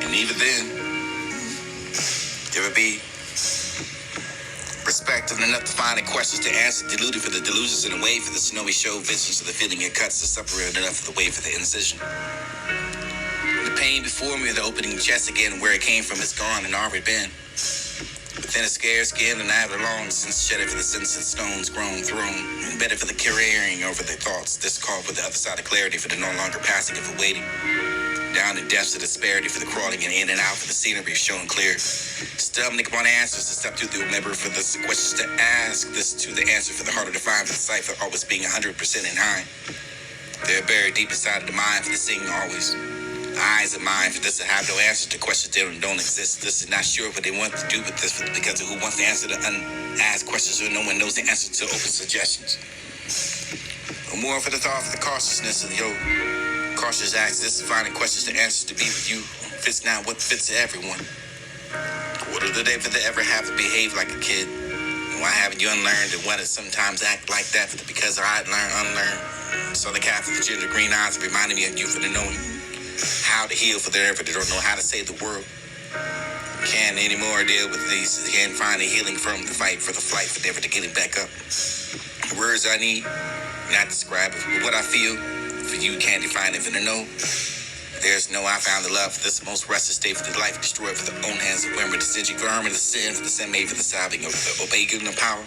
And even then, there would be perspective enough to find the questions to answer, deluded for the delusions in the way for the snowy show, visions of the feeling it cuts, to separate enough for the way for the incision. The pain before me, the opening chest again, where it came from, it's gone and already been. Within a scared skin, and I have long since shedded for the sentient stones grown, thrown, embedded for the carrying over the thoughts, this call for the other side of clarity, for the no longer passing of the waiting. Down the depths of disparity for the crawling and in and out for the scenery showing clear. Stumbling upon answers to step through the remember for the questions to ask, this to the answer for the harder to find, for the cipher always being 100% in high. They're buried deep inside of the mind for the seeing always. Eyes and mind for this to have no answer to questions that don't exist. This is not sure what they want to do with this because of who wants to answer the unasked questions or no one knows the answer to open suggestions. Or more for the thought for the cautiousness of your cautious acts, this finding questions to answers to be with you fits not what fits everyone. What are the day for the ever have to behave like a kid? Why haven't you unlearned and why does sometimes act like that? Because I unlearn. So the cat with the ginger green eyes reminded me of you for the knowing how to heal for the ever that don't know how to save the world. Can't anymore deal with these. Can't find a healing from the fight for the flight for the ever to getting back up. The words I need, not describe it, but what I feel. For you can't define it for the no. There's no I found the love for this most restless state for the life destroyed for the own hands of women, the stingy garment of the sin for the sin made for the sobbing of the obeying the power.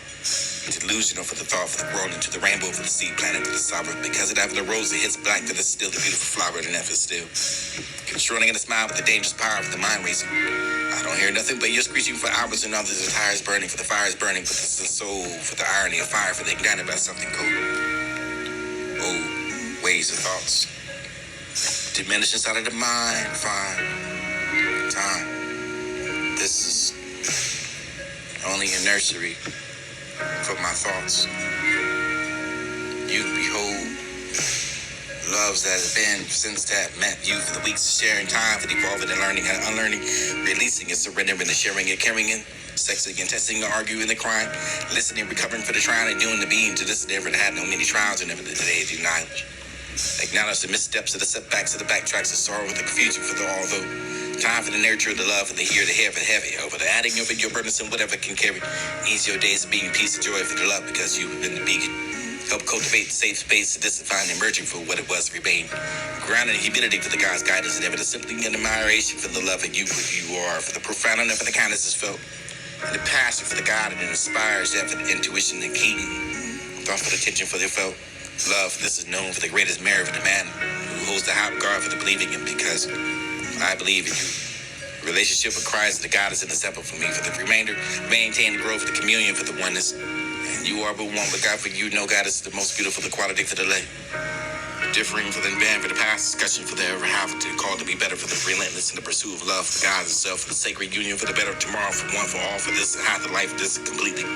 Delusional for the thought for the growing into the rainbow for the seed planted for the sovereign. Because it after the rose it hits black for the still the beautiful flower and never still. Constraining in a smile with the dangerous power of the mind racing. I don't hear nothing but you're screeching for hours and others the tires burning for the fire is burning but it's the soul for the irony of fire for the ignited by something cold. Oh. Ways of thoughts diminish inside of the mind. Fine time. This is only a nursery for my thoughts. You behold loves that have been since that met you for the weeks of sharing time for the evolving and learning and unlearning, releasing and surrendering and sharing and carrying in. Sexing and testing and arguing and crying, listening, recovering for the trying and doing the being to this never had no many trials and never the day of knowledge. Acknowledge the missteps of the setbacks of the backtracks of sorrow and the confusion for the although. Time for the nurture, the love, and the hear, the hair for the heavy. Over the adding over your burdens and whatever can carry. Ease your days of being peace and joy for the love because you've been the beacon. Help cultivate the safe space to discipline emerging for what it was remain. Grounded in humility for the God's guidance and ever the simply and admiration for the love of you, who you are, for the profound enough for the kindness is felt. And the passion for the God that inspires that for the intuition and keen. Thoughtful attention for the felt. Love, this is known for the greatest merit of the man who holds the high regard for the believing in because I believe in you. Relationship with Christ, the God is in the temple for me. For the remainder, maintain the growth of the communion for the oneness. And you are but one, but God for you, no God is the most beautiful, the quality for the lay. Differing for the band for the past, discussion for the ever have to call to be better for the relentless in the pursuit of love for God itself, for the sacred union for the better tomorrow, for one for all, for this half the life, this completely.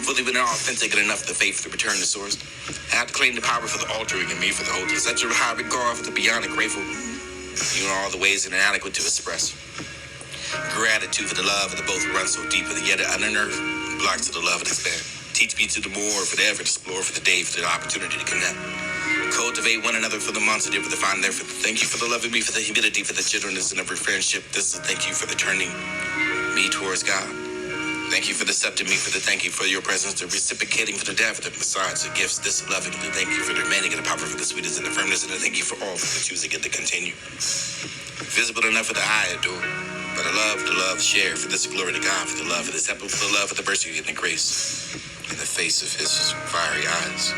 Fully within authentic and enough the faith to return the source. I have to claim the power for the altering and me for the holding. Such a high regard for the beyond and grateful. You know all the ways and inadequate to express. Gratitude for the love of the both run so deep for the yet unearthed. Blocks to the love of despair. Teach me to the more for the ever explore for the day for the opportunity to connect. Cultivate one another for the months to for the find there for the thank you for the loving me for the humility for the gentleness and every friendship. This is thank you for the turning me towards God. Thank you for accepting me, for the thank you for your presence, the reciprocating for the depth of the besides the gifts, this loving, the thank you for the remaining and the power for the sweetness and the firmness, and the thank you for all for the choosing and the continue. Visible enough for the eye adore, but I love the love share for this glory to God, for the love of the temple, for the love of the mercy and the grace in the face of his fiery eyes.